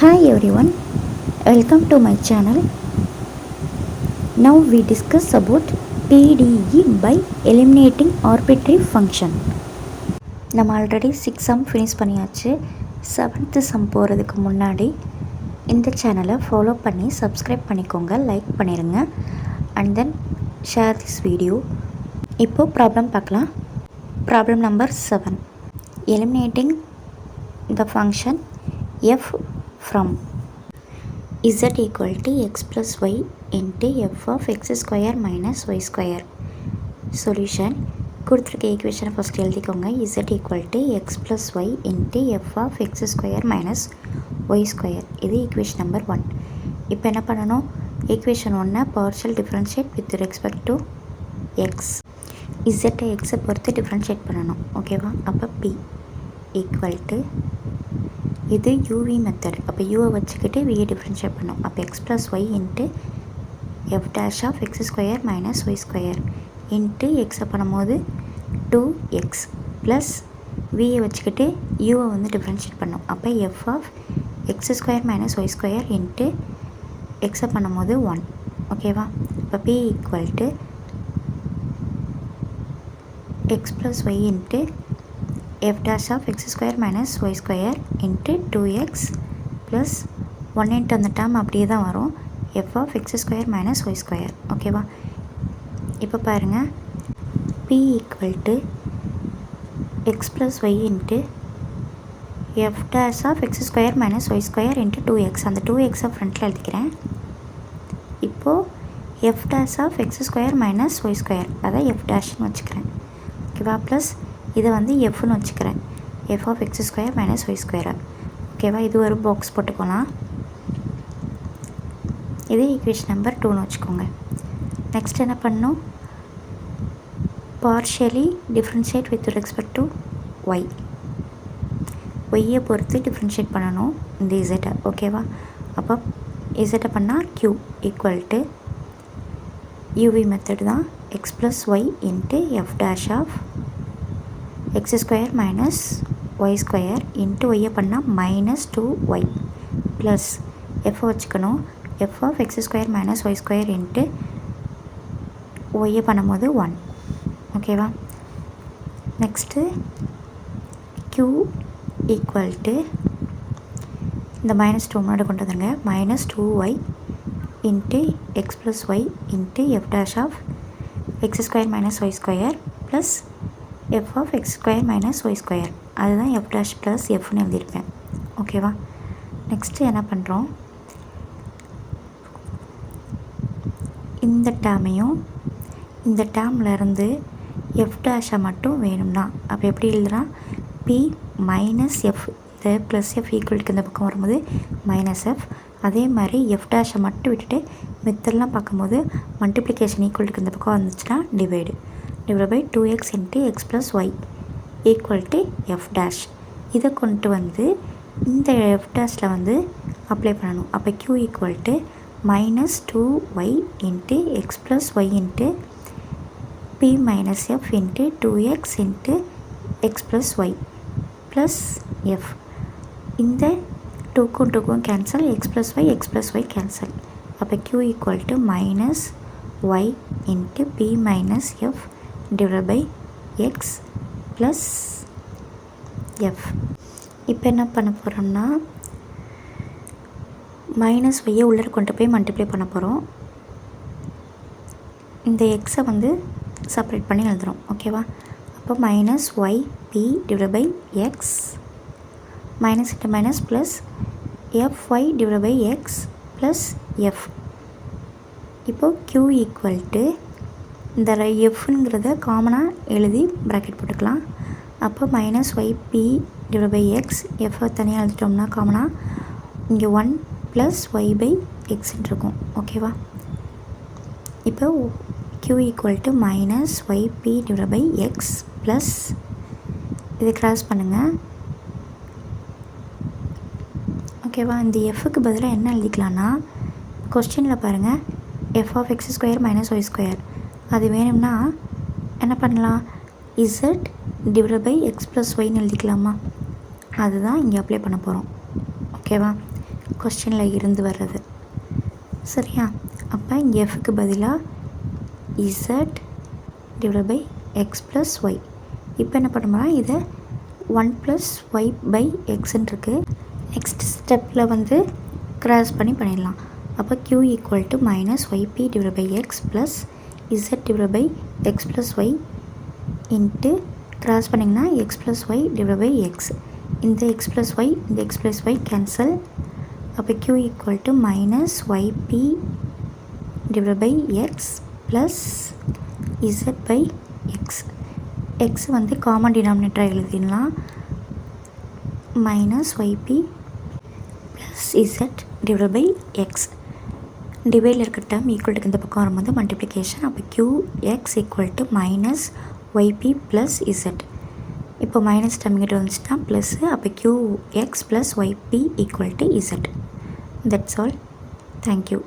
Hi everyone, welcome to my channel. Now we discuss about PDE by eliminating arbitrary function. நம்ம already 6 sum finish பண்ணியாச்சு. 7th some போகிறதுக்கு முன்னாடி இந்த சேனலை follow பண்ணி சப்ஸ்கிரைப் பண்ணிக்கோங்க, லைக் பண்ணிடுங்க and then share this video. இப்போது ப்ராப்ளம் பார்க்கலாம். Problem number 7. Eliminating the function f from z equal to x plus y into f of x square minus y square. Solution. கொடுத்துருக்க ஈக்குவேஷனை first எழுதிக்கோங்க. z equal to x plus y into f of x square minus y square. இது equation number 1. இப்போ என்ன பண்ணணும்? Equation 1 partial differentiate with respect to x. இசட்டை எக்ஸை பொறுத்து டிஃப்ரென்ஷியேட் பண்ணணும். ஓகேவா? அப்போ p ஈக்குவல் டு, இது யூவி மெத்தட். அப்போ யூவை வச்சுக்கிட்டு வியை டிஃப்ரென்ஷியேட் பண்ணோம். அப்போ x plus y into f dash of x square minus y square into எக்ஸை பண்ணும்போது 2x ப்ளஸ் வியை வச்சுக்கிட்டு யூவை வந்து டிஃப்ரென்ஷியேட் பண்ணோம். அப்போ f of x square minus y square into எக்ஸை பண்ணும்போது 1. ஓகேவா? இப்போ p equal to x plus y into f dash of x square minus y square into 2x plus 1 into அந்த டேர்ம் அப்படியே தான் வரும். f of x square minus y square. ஓகேவா? இப்போ பாருங்கள், p equal to x plus y into f dash of x square minus y square into 2x. அந்த 2x ஃப்ரண்ட்டில் எழுதிக்கிறேன். இப்போது f dash of x square minus y square, அதை f dashன்னு வச்சுக்கிறேன். ஓகேவா? ப்ளஸ் இதை வந்து எஃப்னு வச்சுக்கிறேன். F of x square minus y square. ஓகேவா? இது ஒரு பாக்ஸ் போட்டுக்கலாம். இது ஈக்குவேஷன் நம்பர் 2ன்னு வச்சுக்கோங்க. நெக்ஸ்ட் என்ன பண்ணணும்? Partially differentiate with respect to y. ஒய்யை பொறுத்து டிஃப்ரென்ஷியேட் பண்ணணும் இந்த இசட்டை. ஓகேவா? அப்போ இசட்டை பண்ணால் q equal to UV method தான், x plus y into f dash of x square minus y square into ஒய்யை பண்ணால் மைனஸ் 2y ப்ளஸ் எஃப் வச்சுக்கணும். F of x square minus y square into ஒய்யை பண்ணும்போது 1. ஓகேவா? நெக்ஸ்ட்டு q ஈக்குவல் டு, இந்த minus 2 முன்னாடி கொண்டு வந்துருங்க, minus 2y into x plus y into f dash of x square minus y square plus f of x square minus y square. அதுதான் f dash plus எஃப்னு எழுதியிருப்பேன். ஓகேவா? Next என்ன பண்ணுறோம்? இந்த டேர்மையும் இந்த டேர்ம்லேருந்து எஃப் டேஷை மட்டும் வேணும்னா அப்போ எப்படி எழுதுனா, பி மைனஸ் எஃப், இந்த ப்ளஸ் எஃப் ஈக்குவலுக்கு இந்த பக்கம் வரும்போது மைனஸ் எஃப். அதே மாதிரி எஃப் டேஷை மட்டும் விட்டுட்டு மித்தெல்லாம் பார்க்கும்போது மல்டிப்ளிகேஷன் ஈக்குவலுக்கு இந்த பக்கம் வந்துச்சுன்னா divide by 2x into x plus y equal to f dash. இதை கொண்டு வந்து இந்த f dashல வந்து அப்ளை பண்ணணும். அப்போ q equal to minus 2y into x plus y into p minus f into 2x into x plus y plus f. இந்த 2க்கும் 2க்கும் cancel, x plus y cancel. அப்போ q equal to minus y into p minus f divided by x plus f. இப்போ என்ன பண்ண போகிறோம்னா, minus ஒய்யை உள்ளே கொண்டு போய் மல்டிப்ளை பண்ண போகிறோம். இந்த எக்ஸை வந்து செப்பரேட் பண்ணி எழுதுகிறோம். ஓகேவா? அப்போ minus y p divide by x minus into minus plus f y divide by x plus f. இப்போது க்யூ ஈக்குவல் டு, இந்த எஃப்ங்கிறத காமனாக எழுதி ப்ராக்கெட் போட்டுக்கலாம். அப்போ minus y p divide by x, எஃப்ஐ தனியாக எழுதிட்டோம்னா காமனாக இங்கே 1 ப்ளஸ் ஒய் பை எக்ஸ்ன்னு இருக்கும். ஓகேவா? இப்போ q equal to minus y p divide by x plus, இதை கிராஸ் பண்ணுங்கள். ஓகேவா? இந்த எஃப்க்கு பதிலாக என்ன எழுதிக்கலான்னா, கொஸ்டினில் பாருங்கள், f of x square minus y square. அது வேணும்னா என்ன பண்ணலாம், z divide by x plus ஒய்ன்னு எழுதிக்கலாமா? அதுதான் இங்கே அப்ளை பண்ண போகிறோம். ஓகேவா? கொஸ்டினில் இருந்து வர்றது. சரியா? அப்போ இங்கே எஃப்க்கு பதிலாக z divide by x plus y. இப்போ என்ன பண்ணுறோம்னா இதை 1 + y பை எக்ஸ்ன்னு இருக்குது. நெக்ஸ்ட் ஸ்டெப்பில் வந்து கிராஸ் பண்ணிடலாம். அப்போ q equal to -yp divide by x plus z divide by x plus y into cross பண்ணிங்கன்னா x plus y divide by x. இந்த எக்ஸ் ப்ளஸ் ஒய் இந்த எக்ஸ் ப்ளஸ் ஒய் கேன்சல். அப்போ q equal to -yp divide by x plus z by x. X வந்து common டினாமினேட்டராக எழுதிடலாம். -yp plus z divide by x. டிவைடில் இருக்கிற term ஈக்குவல்ட்டுக்கு இந்த பக்கம் வரும்போது மல்டிப்ளிகேஷன். அப்போ qx equal to -yp plus Z. இப்போ மைனஸ் டேர்ம் இங்கிட்ட வந்துச்சுன்னா ப்ளஸ்ஸு. அப்போ qx plus yp equal to Z. That's all. Thank you.